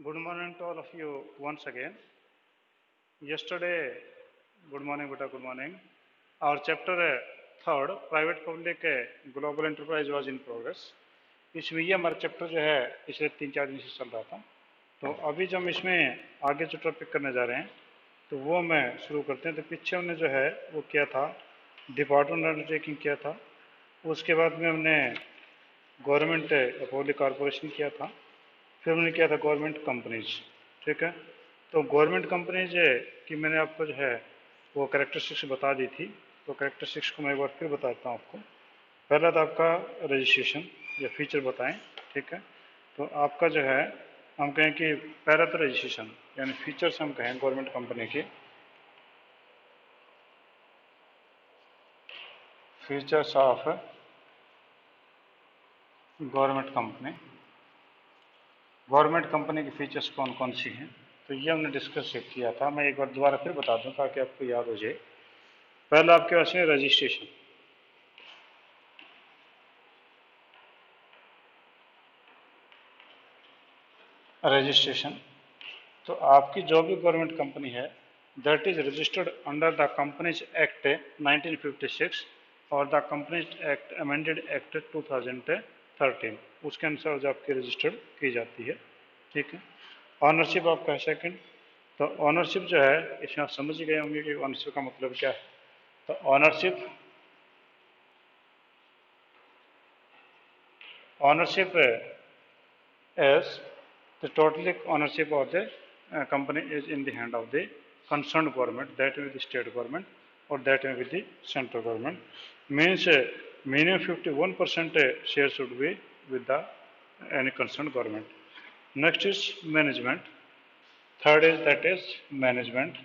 Good morning to all of you once again. Yesterday, good morning, beta, good morning. Our chapter third, private public global enterprise was in progress. इसमें ये हमारा chapter जो है पिछले 3-4 दिन से चल रहा था. तो अभी जो हम इसमें आगे जो टॉपिक करने जा रहे हैं तो वो मैं शुरू करते हैं. तो पीछे हमने जो है वो किया था डिपार्टमेंट अंडरटेकिंग किया था. उसके बाद में हमने गवर्नमेंट पब्लिक कॉरपोरेशन किया था. फिर हमने किया था गवर्नमेंट कंपनीज. ठीक है. तो गवर्नमेंट कंपनीज की मैंने आपको जो है वो कैरेक्टरिस्टिक्स बता दी थी. तो कैरेक्टरिस्टिक्स को मैं एक बार फिर बताता हूँ आपको. पहला था आपका रजिस्ट्रेशन या फीचर बताएं. ठीक है. तो आपका जो है हम कहें कि पहला तो रजिस्ट्रेशन यानी फीचर्स हम कहें गवर्नमेंट कंपनी के features of government company. Government company की फीचर्स कौन कौन सी हैं तो ये हमने डिस्कस किया था. मैं एक बार दोबारा फिर बता दूं ताकि आपको याद हो जाए. पहला आपके पास है रजिस्ट्रेशन. रजिस्ट्रेशन तो आपकी जो भी गवर्नमेंट कंपनी है that is registered under the companies act 1956 और the companies act amended act 2013. उसके अनुसार जो आपकी रजिस्टर्ड की जाती है. ठीक है. ऑनरशिप आपका है सेकंड. तो ऑनरशिप जो है इसमें आप समझ गए होंगे कि ऑनरशिप का मतलब क्या है. तो ownership as the total ownership of the company is in the hand of the concerned government, that may be the state government or that may be the central government. Means minimum 51% share should be with the any concerned government. Next is management. Third is that is management.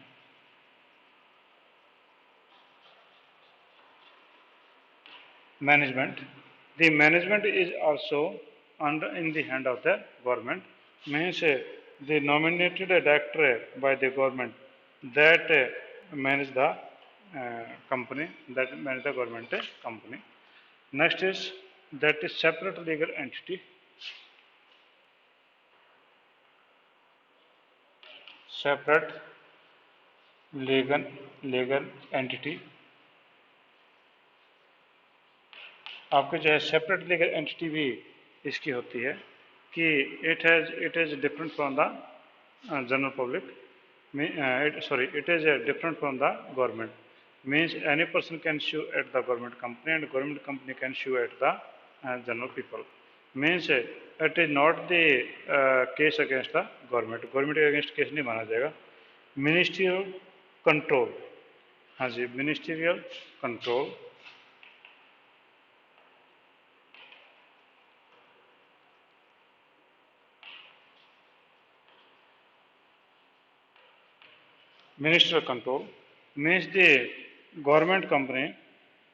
Management. The management is also under in the hand of the government. Means the nominated director by the government that manage the company, that manage the government company. Next is that is separate legal entity. Separate legal entity. आपके जो है separate legal entity भी इसकी होती है कि it is different from the general public. It is different from the government. Means any person can sue at the government company and government company can sue at the general people. Means it is not the case against the government. Government के against case नहीं माना जाएगा. Ministerial control. हाँ जी, ministerial control. Ministerial control means the government company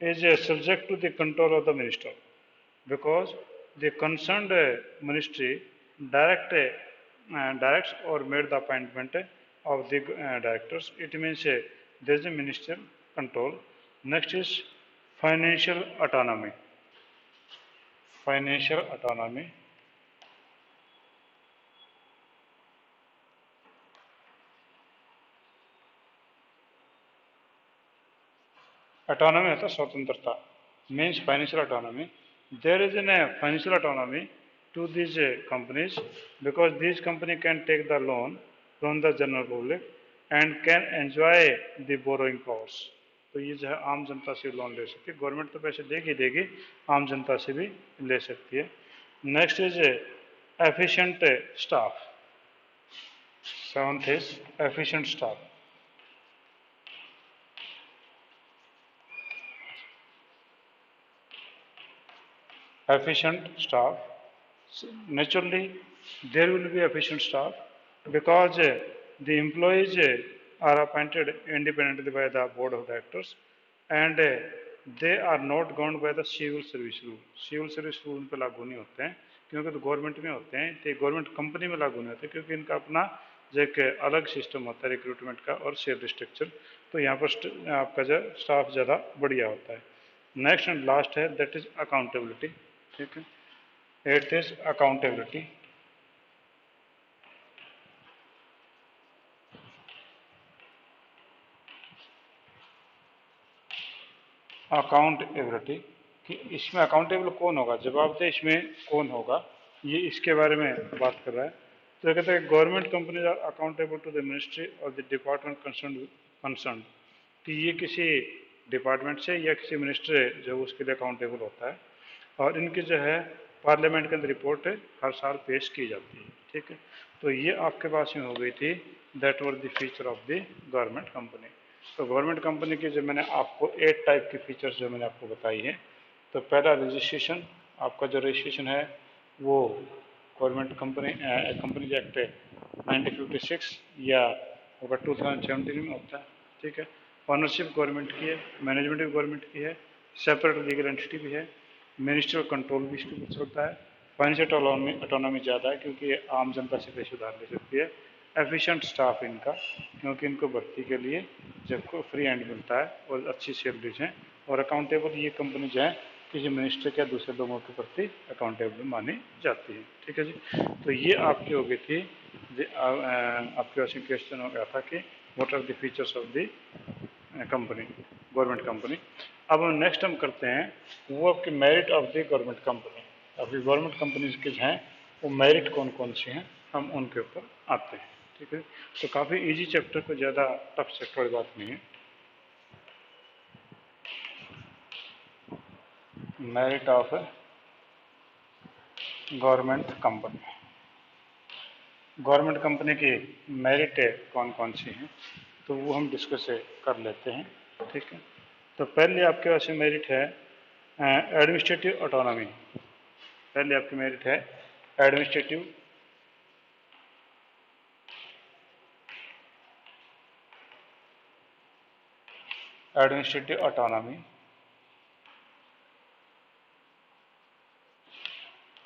is subject to the control of the minister because the concerned ministry directs or made the appointment of the directors. It means there is a ministerial control. Next is financial autonomy. Financial autonomy. Autonomy is स्वतंत्रता. Means financial autonomy. There is a financial autonomy to these companies because these company can take the loan from the general public and can enjoy the borrowing powers. तो ये जो है आम जनता से loan ले सकती है. गवर्नमेंट तो पैसे देगी आम जनता से भी ले सकती है. Next is efficient staff. Seventh is efficient staff. Efficient staff. Naturally, there will be efficient staff because the employees are appointed independently by the board of directors and they are not governed by the civil service rule. Civil service rule उन पर लागू नहीं होते हैं क्योंकि तो government में होते हैं. तो गवर्नमेंट कंपनी में लागू नहीं होते क्योंकि इनका अपना जो एक अलग सिस्टम होता है रिक्रूटमेंट का और सैलरी स्ट्रक्चर. तो यहाँ पर आपका जो स्टाफ ज़्यादा बढ़िया होता है. नेक्स्ट एंड लास्ट है दैट इज अकाउंटेबिलिटी. ठीक है. Eighth is accountability. अकाउंटेबिलिटी कि इसमें अकाउंटेबल कौन होगा, जवाबदेह इसमें कौन होगा, ये इसके बारे में बात कर रहा है। तो कहते हैं government companies are accountable to the ministry और द डिपार्टमेंट कंसर्न कि ये किसी डिपार्टमेंट से या किसी मिनिस्ट्री जो उसके लिए अकाउंटेबल होता है, और इनकी जो है पार्लियामेंट के अंदर रिपोर्ट हर साल पेश की जाती है। ठीक है, तो ये आपके पास में हो गई थी that were the feature of the government company. तो गवर्नमेंट कंपनी के जो मैंने आपको 8 टाइप के फीचर्स जो मैंने आपको बताई है, तो पहला रजिस्ट्रेशन, आपका जो रजिस्ट्रेशन है वो गवर्नमेंट कंपनीज एक्ट 1956 या 2017 में होता है। ठीक है, ऑनरशिप गवर्नमेंट की है, मैनेजमेंट भी गवर्नमेंट की है, सेपरेट लीगल एंटिटी भी है, मिनिस्ट्रियल कंट्रोल भी इसके ऊपर चलता है, फाइनेंशियल ऑटोनॉमी ज़्यादा है क्योंकि ये आम जनता से पैसे उधार ले सकती है, एफिशिएंट स्टाफ इनका क्योंकि इनको भर्ती के लिए जब को फ्री हैंड मिलता है और अच्छी सैलरीज हैं, और अकाउंटेबल ये कंपनी जो है किसी मिनिस्टर या दूसरे लोगों के प्रति अकाउंटेबल मानी जाती है। ठीक है जी, तो ये आपकी हो गई थी आपके पास क्वेश्चन हो गया था कि what are the features of the company, government company. अब नेक्स्ट हम करते हैं वो आपकी merit of the government company. आपकी गवर्नमेंट कंपनीज के हैं वो मेरिट कौन कौन सी हैं, हम उनके ऊपर आते हैं। ठीक है, तो काफ़ी इजी चैप्टर, को ज़्यादा टफ चैप्टर वाली बात नहीं है। Merit of government company, government company की मेरिट कौन कौन सी हैं तो वो हम डिस्कस कर लेते हैं। ठीक है, तो पहले आपके पास मेरिट है एडमिनिस्ट्रेटिव ऑटोनॉमी। पहले आपकी मेरिट है एडमिनिस्ट्रेटिव ऑटोनॉमी।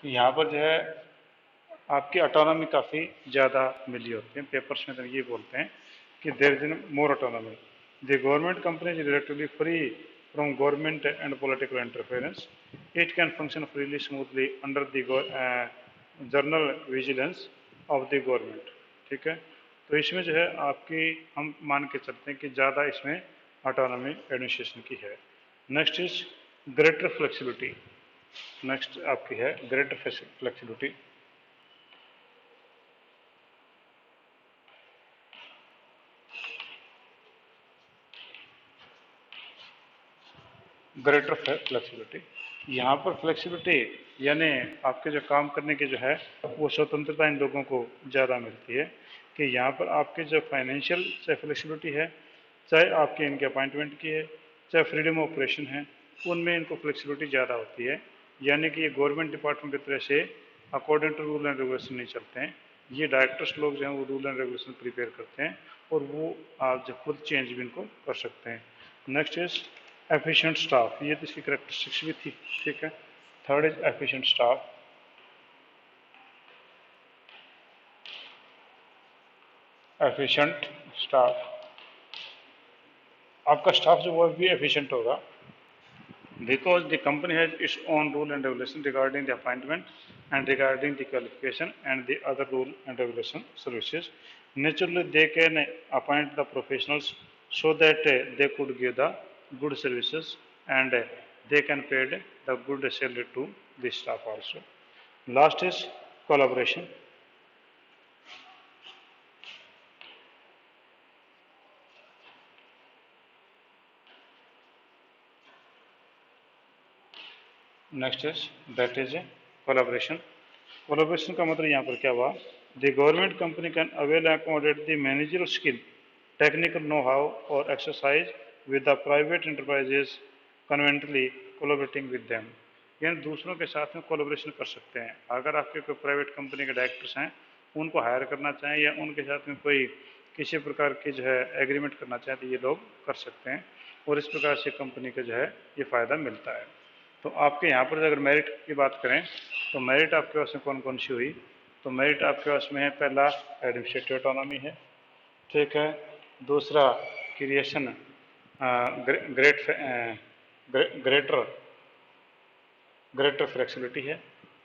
यहाँ पर जो है आपकी ऑटोनॉमी काफ़ी ज़्यादा मिली होती है, पेपर्स में तो ये बोलते हैं कि there is more autonomy, the government company is relatively free from government and political interference, it can function freely smoothly under the general vigilance of the government. ठीक है, तो इसमें जो है आपकी हम मान के चलते हैं कि ज़्यादा इसमें ऑटोनॉमी एडमिनिस्ट्रेशन की है। Next is greater flexibility, next आपकी है ग्रेटर फ्लेक्सिबिलिटी। ग्रेटर फ्लेक्सिबिलिटी, यहाँ पर फ्लेक्सिबिलिटी यानी आपके जो काम करने की जो है वो स्वतंत्रता इन लोगों को ज़्यादा मिलती है कि यहाँ पर आपके जो फाइनेंशियल चाहे फ्लेक्सिबिलिटी है, चाहे आपके इनके अपॉइंटमेंट की है, चाहे फ्रीडम ऑफ ऑपरेशन है, उनमें इनको फ्लेक्सिबिलिटी ज़्यादा होती है। यानी कि ये गवर्नमेंट डिपार्टमेंट की तरह से according to rule and regulation नहीं चलते हैं, ये डायरेक्टर्स लोग जो हैं वो रूल एंड रेगुलेशन प्रिपेयर करते हैं और वो आप जो खुद चेंज भी इनको कर सकते हैं। नेक्स्ट इज एफिशिएंट स्टाफ, ये तो इसकी करेक्टरिस्टिक्स भी थी। ठीक है, third is efficient staff, efficient staff, आपका स्टाफ जो वो भी एफिशिएंट होगा because the company has its own rule and regulation regarding the appointment and regarding the qualification and the other rule and regulation services. Naturally, they can appoint the professionals so that they could give the good services and they can pay the good salary to the staff also. Last is collaboration. Next is that is collaboration. Collaboration का मतलब यहाँ पर क्या हुआ, the government company can avail accommodate the managerial skill, technical know how और exercise with the private enterprises conveniently collaborating with them, यानी दूसरों के साथ में कोलैबोरेशन कर सकते हैं। अगर आपके कोई प्राइवेट कंपनी के डायरेक्टर्स हैं उनको हायर करना चाहें या उनके साथ में कोई किसी प्रकार की जो है एग्रीमेंट करना चाहें तो ये लोग कर सकते हैं और इस प्रकार से कंपनी का जो है ये फ़ायदा मिलता है। तो आपके यहाँ पर अगर मेरिट की बात करें तो मेरिट आपके पास में कौन कौन सी हुई, तो मेरिट आपके पास में है पहला एडमिनिस्ट्रेटिव ऑटोनॉमी है। ठीक है, दूसरा क्रिएशन ग्रेटर फ्लेक्सिबिलिटी है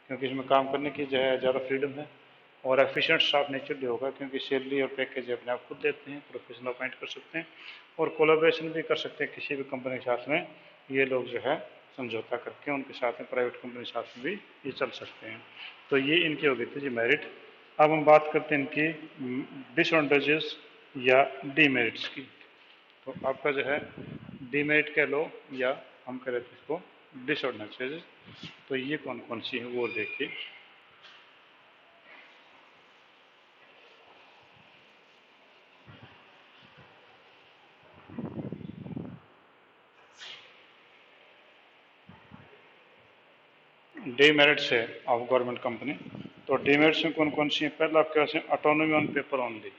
क्योंकि इसमें काम करने की जो है ज़्यादा फ्रीडम है, और एफिशिएंट स्टाफ नेचुरली होगा क्योंकि सैलरी और पैकेज अपने आप खुद देते हैं, प्रोफेशनल अपॉइंट कर सकते हैं और कोलैबोरेशन भी कर सकते हैं किसी भी कंपनी के साथ में ये लोग जो है समझौता करके उनके साथ में प्राइवेट कंपनी के साथ में भी ये चल सकते हैं। तो ये इनकी हो गई थी जी मेरिट। अब हम बात करते हैं इनकी डिसएडवांटेजेस या डीमेरिट्स की। तो आपका जो है डीमेरिट कह लो या हम कह रहे थे इसको डिसएडवांटेजेस। तो ये कौन कौन सी है वो देखिए। डीमेरिट्स है ऑफ गवर्नमेंट कंपनी। तो डीमेरिट्स में कौन कौन सी है? पहले आपके पास है ऑटोनॉमी ऑन पेपर ओनली।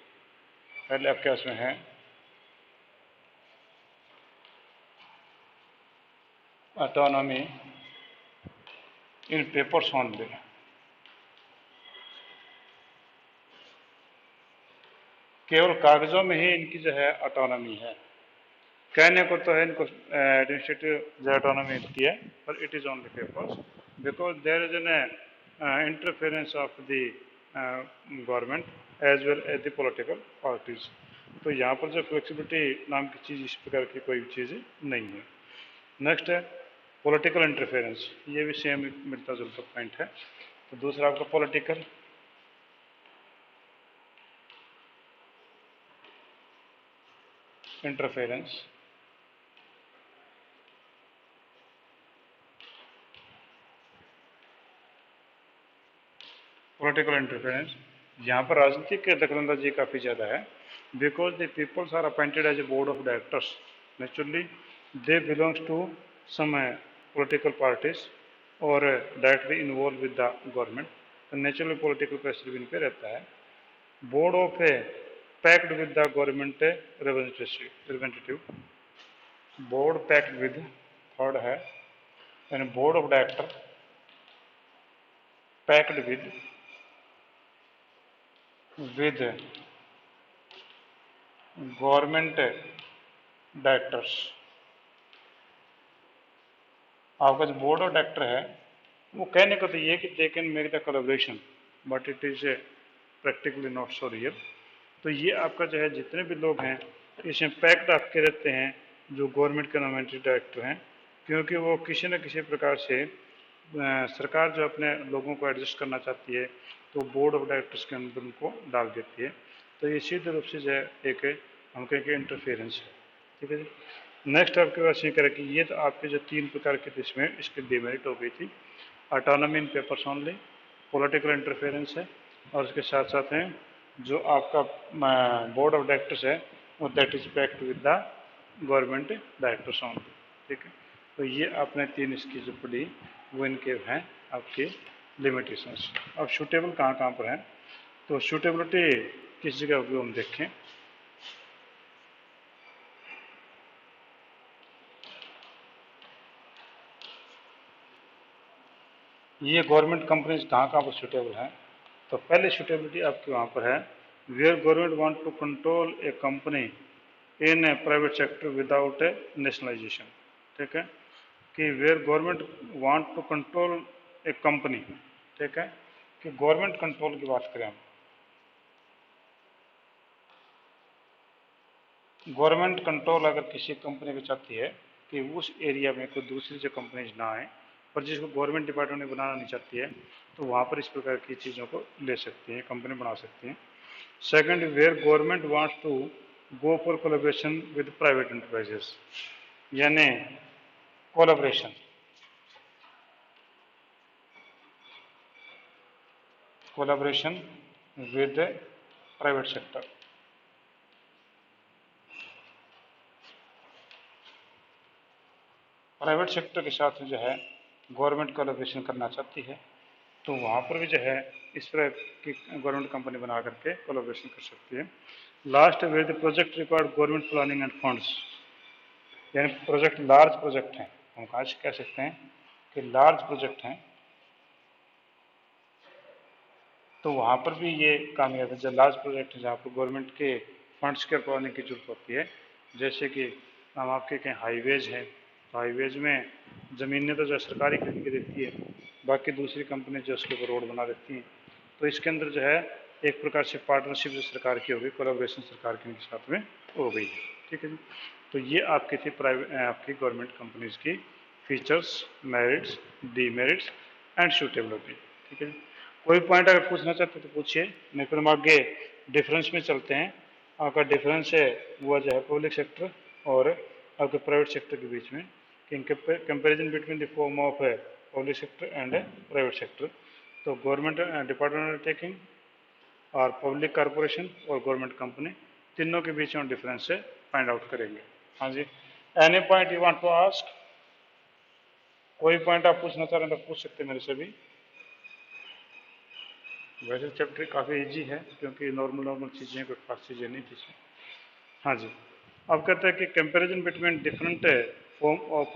पहले आपके पास में है ऑटोनॉमी इन पेपर्स ओनली। केवल कागजों में ही इनकी जो है ऑटोनॉमी है। कहने को तो है इनको एडमिनिस्ट्रेटिव ऑटोनॉमी मिलती है, पर it is only papers because there is an interference of the government as well as the political parties. तो यहाँ पर जो फ्लेक्सिबिलिटी नाम की चीज़ इस प्रकार की कोई चीज़ नहीं है। नेक्स्ट है पॉलिटिकल इंटरफेरेंस, ये भी सेम मिलता जुलता पॉइंट है। तो दूसरा आपका पॉलिटिकल इंटरफेरेंस। पॉलिटिकल इंटरफेरेंस, यहाँ पर राजनीतिक दखलंदाजी काफ़ी ज़्यादा है। Because the peoples are appointed as a board of directors, naturally they belongs to some political parties और directly involve with the government. तो नेचुरली पॉलिटिकल प्रेशर भी इन पे रहता है। Board of a packed with the government representative, board packed with, third है यानी board of director packed with government directors. आपका जो बोर्ड ऑफ डायरेक्टर है वो कहने को तो ये कि they can make the collaboration but it is practically not so real. तो ये आपका जो है जितने भी लोग हैं इसमें पैक्ड आपके रहते हैं जो गवर्नमेंट के नॉमिनेटेड डायरेक्टर हैं, क्योंकि वो किसी न किसी प्रकार से सरकार जो अपने लोगों को एडजस्ट करना चाहती है तो बोर्ड ऑफ डायरेक्टर्स के अंदर उनको डाल देती है। तो ये सीधे रूप से जो है एक हम कहेंगे इंटरफेरेंस है। ठीक है जी। नेक्स्ट आपके पास ये करें कि ये तो आपके जो तीन प्रकार के इसमें इसकी डिमेरिट हो गई थी। ऑटोनॉमी इन पेपर्स ओनली, पॉलिटिकल इंटरफेरेंस है, और उसके साथ साथ हैं जो आपका बोर्ड ऑफ डायरेक्टर्स है वो that is packed with the government directors only. ठीक है। तो ये आपने तीन इसकी जो पड़ी वो इनके हैं आपके लिमिटेशंस। अब शूटेबल कहाँ कहाँ पर है? तो शूटेबिलिटी किस जगह को हम देखें। ये गवर्नमेंट कंपनीज कहाँ कहाँ पर सूटेबल हैं? तो पहले सूटेबिलिटी आपकी वहाँ पर है where government want to control a company in a private sector without a nationalization. ठीक है, कि where government want to control a company. ठीक है, कि गवर्नमेंट कंट्रोल की बात करें हम, गवर्नमेंट कंट्रोल अगर किसी कंपनी को चाहती है कि उस एरिया में कोई दूसरी जो कंपनीज ना आए पर जिसको गवर्नमेंट डिपार्टमेंट बनाना नहीं चाहती है तो वहाँ पर इस प्रकार की चीज़ों को ले सकती है, कंपनी बना सकती है। Second, where government wants to go for collaboration with private enterprises, यानी collaboration collaboration with private sector. Private sector के साथ जो है गवर्नमेंट कोलैबोरेशन करना चाहती है तो वहाँ पर भी जो है इस तरह की गवर्नमेंट कंपनी बना करके कोलैबोरेशन कर सकती है। Last where the project required government planning and funds, यानी प्रोजेक्ट लार्ज प्रोजेक्ट हैं, हम आज कह सकते हैं कि लार्ज प्रोजेक्ट हैं तो वहाँ पर भी ये कामयाब है। जब लार्ज प्रोजेक्ट है जहाँ पर गवर्नमेंट के फंड्स के करवाने की जरूरत होती है, जैसे कि हम आपके कहें हाईवेज हैं तो हाईवेज में ज़मीनें तो जो सरकारी खरीद के देती है, बाकी दूसरी कंपनी जो उसके ऊपर रोड बना देती हैं। तो इसके अंदर जो है एक प्रकार से पार्टनरशिप जो सरकार की होगी, कोलैबोरेशन सरकार के साथ में हो गई है। ठीक है जी। तो ये आपकी थी प्राइवेट आपकी गवर्नमेंट कंपनीज की features, merits, demerits and suitability. ठीक है, कोई पॉइंट अगर पूछना चाहते तो पूछिए, नहीं फिर हम आगे डिफरेंस में चलते हैं। आपका डिफरेंस है वो जो है पब्लिक सेक्टर और आपके प्राइवेट सेक्टर के बीच में, comparison between the form of public sector and private sector. तो गवर्नमेंट डिपार्टमेंट अंडरटेकिंग और पब्लिक कॉरपोरेशन और गवर्नमेंट कंपनी, तीनों के बीच में डिफरेंस है फाइंड आउट करेंगे। हाँ जी, any point you want to ask? कोई पॉइंट आप पूछना चाह रहे हैं तो पूछ सकते हैं मेरे से भी। वैसे चैप्टर काफ़ी इजी है क्योंकि नॉर्मल नॉर्मल चीज़ें, कोई खास चीज़ें नहीं थी इसमें। हाँ जी, अब कहते हैं कि comparison between different form of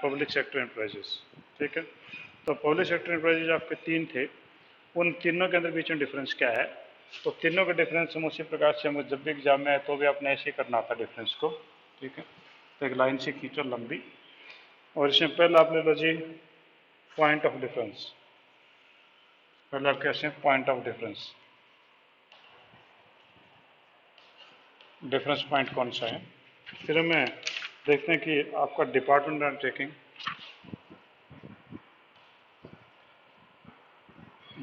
public sector enterprises. ठीक है, तो पब्लिक सेक्टर एंटरप्राइजेज आपके तीन थे, उन तीनों के अंदर बीच में डिफरेंस क्या है? तो तीनों का डिफरेंस हम उसी प्रकार से, हम जब भी एग्जाम में आए तो भी आपने ऐसे ही करना था डिफरेंस को। ठीक है, तो एक लाइन से खींचो लंबी, और इसमें पहले आप ले लो जी पॉइंट ऑफ डिफरेंस। पहले आप कैसे point of difference, difference point कौन सा है? फिर हमें देखते हैं कि आपका डिपार्टमेंट अंडरटेकिंग,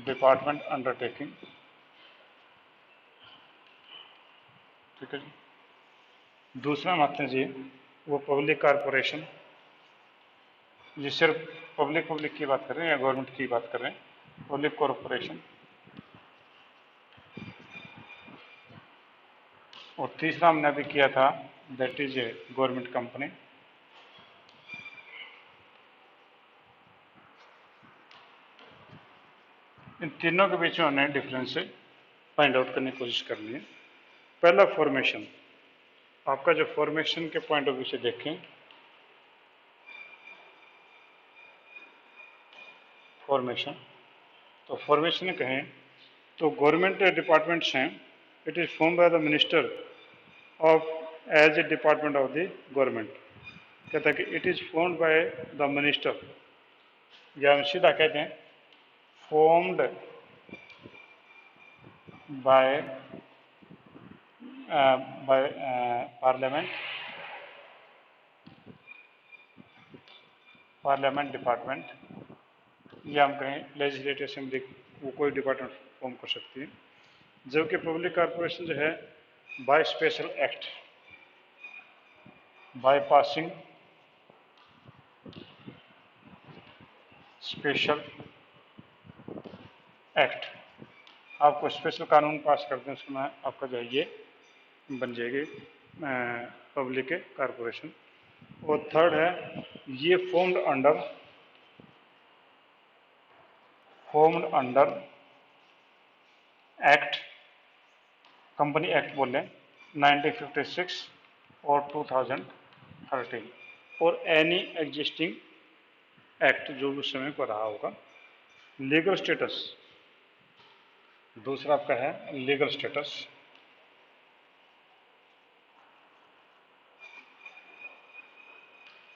डिपार्टमेंट अंडरटेकिंग। ठीक है जी, दूसरा हम आते हैं जी वो पब्लिक कारपोरेशन, ये सिर्फ पब्लिक की बात कर रहे हैं या गवर्नमेंट की बात कर रहे हैं? Public corporation. और तीसरा हमने अभी किया था that is a government company. इन तीनों के बीच में हमने डिफरेंस फाइंड आउट करने की कोशिश करनी है। पहला फॉर्मेशन, आपका जो फॉर्मेशन के पॉइंट ऑफ व्यू से देखें, फॉर्मेशन, तो फॉर्मेशन कहें तो गवर्नमेंट डिपार्टमेंट्स हैं, it is form by the minister of as a department of the government. कहता है कि it is formed by the minister, या हम सीधा कहते हैं formed by parliament, parliament department, या हम कहें लेजिस्लेटिव असेंबली, वो कोई डिपार्टमेंट फॉर्म कर सकती है। जबकि पब्लिक कॉरपोरेशन जो है by special act, by passing special act, आपको स्पेशल कानून पास करते हैं, उसमें आपका जो है ये बन जाएगी पब्लिक कॉरपोरेशन। और थर्ड है ये formed under act, company act बोले 1956 और 2013, और एनी एग्जिस्टिंग एक्ट जो भी उस समय पर रहा होगा। लीगल स्टेटस, दूसरा आपका है लीगल स्टेटस,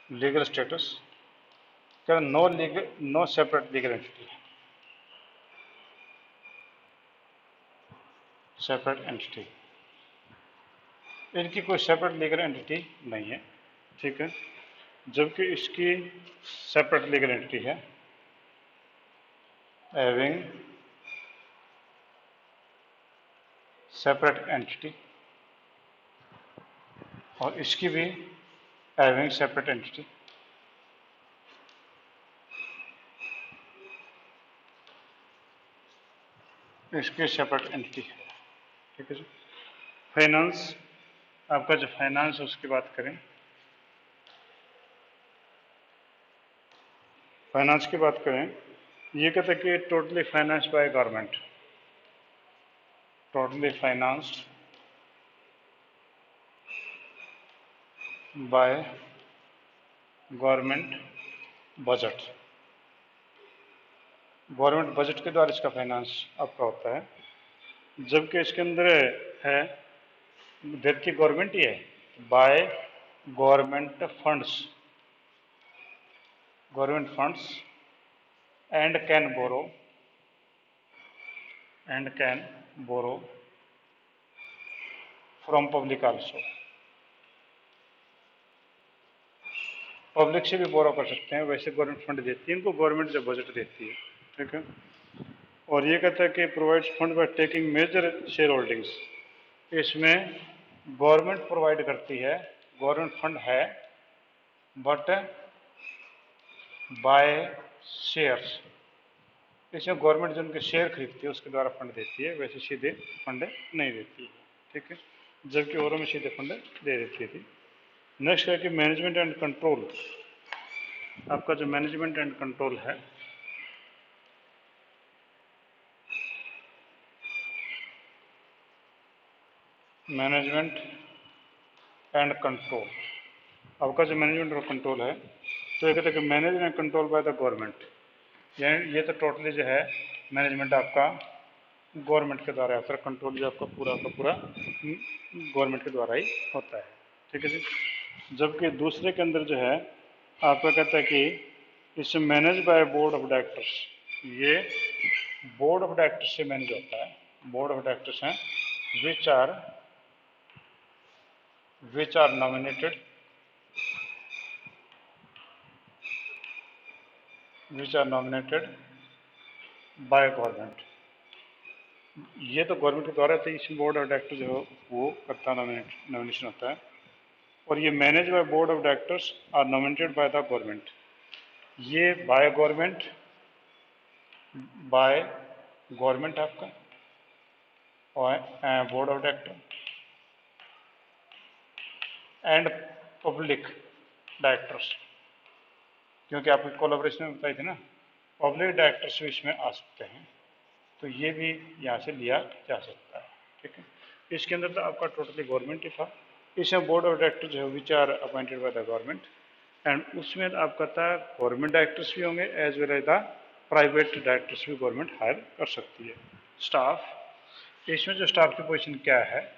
लीगल स्टेटस क्या? No separate legal entity, separate entity, इनकी कोई सेपरेट लीगल एंटिटी नहीं है। ठीक है, जबकि इसकी सेपरेट लीगल एंटिटी है, हैविंग सेपरेट एंटिटी, और इसकी भी हैविंग सेपरेट एंटिटी। इसकी सेपरेट एंटिटी है। ठीक है जी, फाइनेंस, आपका जो फाइनेंस है उसकी बात करें, फाइनेंस की बात करें, ये कहते हैं कि totally finance by government, totally financed by government budget, government budget के द्वारा इसका फाइनेंस आपका होता है। जबकि इसके अंदर है देती की गवर्नमेंट ही है by government funds, government funds and can borrow from public also, public से भी बोरो कर सकते हैं, वैसे गवर्नमेंट फंड देती है इनको, गवर्नमेंट जब बजट देती है, ठीक है। और ये कहता है कि provides fund by taking major share holdings, इसमें गवर्नमेंट प्रोवाइड करती है, गवर्नमेंट फंड है, बट बाय शेयर्स, इसमें गवर्नमेंट जो उनके शेयर खरीदती है उसके द्वारा फंड देती है, वैसे सीधे फंड नहीं देती है, ठीक है, जबकि औरों में सीधे फंड दे देती थी। नेक्स्ट है कि मैनेजमेंट एंड कंट्रोल, आपका जो मैनेजमेंट एंड कंट्रोल है, मैनेजमेंट एंड कंट्रोल, आपका जो मैनेजमेंट और कंट्रोल है, तो ये कहते हैं कि manage and control by the government, यानी ये तो टोटली जो है मैनेजमेंट आपका गवर्नमेंट के द्वारा, या फिर कंट्रोल जो आपका पूरा का पूरा गवर्नमेंट के द्वारा ही होता है, ठीक है जी। जबकि दूसरे के अंदर जो है आपका कहता है कि इसे manage by board of directors, ये बोर्ड ऑफ डायरेक्टर्स से मैनेज होता है, बोर्ड ऑफ डायरेक्टर्स हैं which are nominated by government, ये तो गवर्नमेंट के द्वारा थे, इस बोर्ड ऑफ डायरेक्टर जो वो करता नॉमिनेशन होता है, और ये manage by board of directors are nominated by the government, ये बाय गवर्नमेंट आपका और board of director and public directors, क्योंकि आपकी कोलैबोरेशन में बताई थी ना, पब्लिक डायरेक्टर्स भी इसमें आ सकते हैं, तो ये भी यहाँ से लिया जा सकता है, ठीक है। इसके अंदर तो आपका टोटली गवर्नमेंट ही था, इसमें बोर्ड ऑफ डायरेक्टर जो है which are appointed by the government, and उसमें आपका था गवर्नमेंट डायरेक्टर्स भी होंगे as well as the private directors भी गवर्नमेंट हायर कर सकती है। स्टाफ, इसमें जो स्टाफ की पोजीशन क्या है,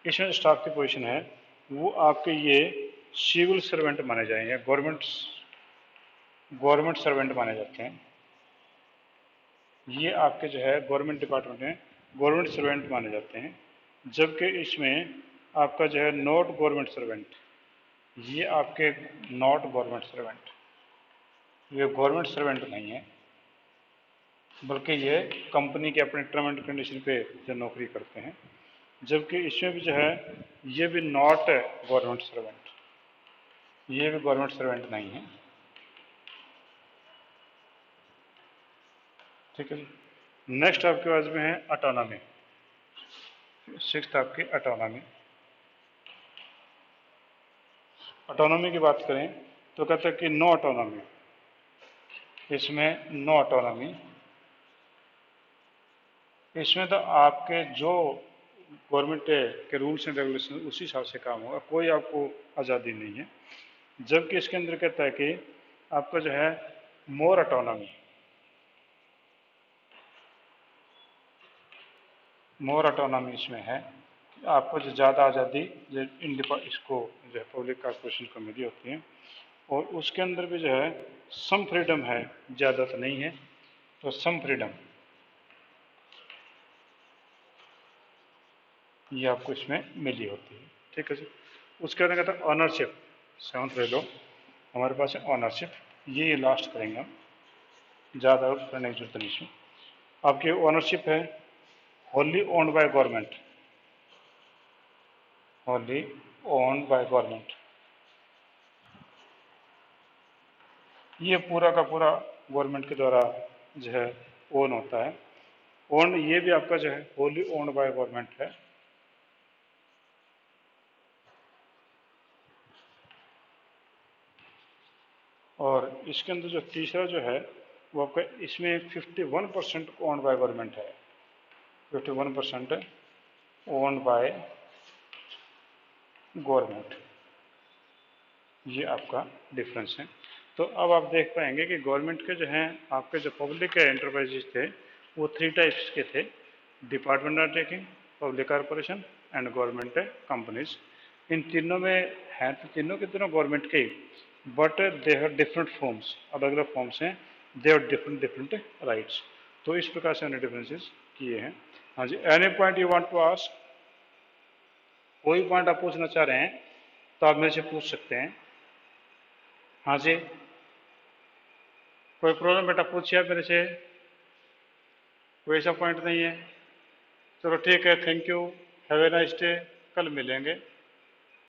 इसमें जो स्टाफ की पोजीशन है वो आपके ये सिविल सर्वेंट माने जाएंगे, गवर्नमेंट सर्वेंट माने जाते हैं, ये आपके जो है गवर्नमेंट डिपार्टमेंट में गवर्नमेंट सर्वेंट माने जाते हैं, जबकि इसमें आपका जो है नॉट गवर्नमेंट सर्वेंट, ये आपके नॉट गवर्नमेंट सर्वेंट, ये गवर्नमेंट सर्वेंट नहीं है, बल्कि ये कंपनी के अपने टर्म एंड कंडीशन पे जो नौकरी करते हैं, जबकि इसमें भी जो है ये भी नॉट गवर्नमेंट सर्वेंट, ये भी गवर्नमेंट सर्वेंट नहीं है, ठीक है जी। नेक्स्ट आपके पास में है ऑटोनॉमी, सिक्स्थ आपकी ऑटोनॉमी, ऑटोनॉमी की बात करें तो कहते हैं कि नो ऑटोनॉमी, इसमें नो ऑटोनॉमी, इसमें तो आपके जो गवर्नमेंट के रूल्स एंड रेगुलेशन उसी हिसाब से काम होगा, कोई आपको आज़ादी नहीं है, जबकि इसके अंदर कहता है कि आपका जो है मोर ऑटोनॉमी, मोर ऑटोनॉमी इसमें है, आपको जो ज़्यादा आज़ादी जो इसको जो है पब्लिक कॉर्पोरेशन को मिली होती है, और उसके अंदर भी जो है सम फ्रीडम है, ज़्यादा तो नहीं है, तो सम फ्रीडम ये आपको इसमें मिली होती है, ठीक है जी। उसके बाद कहता है ऑनरशिप, सेवंथ ले लो, हमारे पास है ऑनरशिप, ये लास्ट करेंगे हम, ज़्यादा करने की जरूरत नहीं इसमें। आपकी ऑनरशिप है wholly owned by government, wholly owned by government, ये पूरा का पूरा गवर्नमेंट के द्वारा जो है ओन होता है, ओन ये भी आपका जो है होली ओन्ड बाय गवर्नमेंट है, और इसके अंदर जो तीसरा जो है वो आपका इसमें 51% ओन्ड बाय गवर्नमेंट है, 51% ओन्ड बाय गवर्नमेंट, ये आपका डिफरेंस है। तो अब आप देख पाएंगे कि गवर्नमेंट के जो हैं आपके जो पब्लिक एंटरप्राइजेज थे वो 3 टाइप्स के थे, department undertaking, public corporation and government companies, इन तीनों में हैं तो तीनों के तीनों गवर्नमेंट के, but they have different forms, अलग अलग फॉर्म्स हैं, they have different different rights, तो इस प्रकार से हमने डिफरेंसेस किए हैं। हाँ जी, any point you want to ask, कोई पॉइंट आप पूछना चाह रहे हैं तो आप मेरे से पूछ सकते हैं। हाँ जी, कोई प्रॉब्लम बेटा पूछिए आप मेरे से, कोई ऐसा पॉइंट नहीं है? चलो ठीक है, thank you, have a nice day, कल मिलेंगे।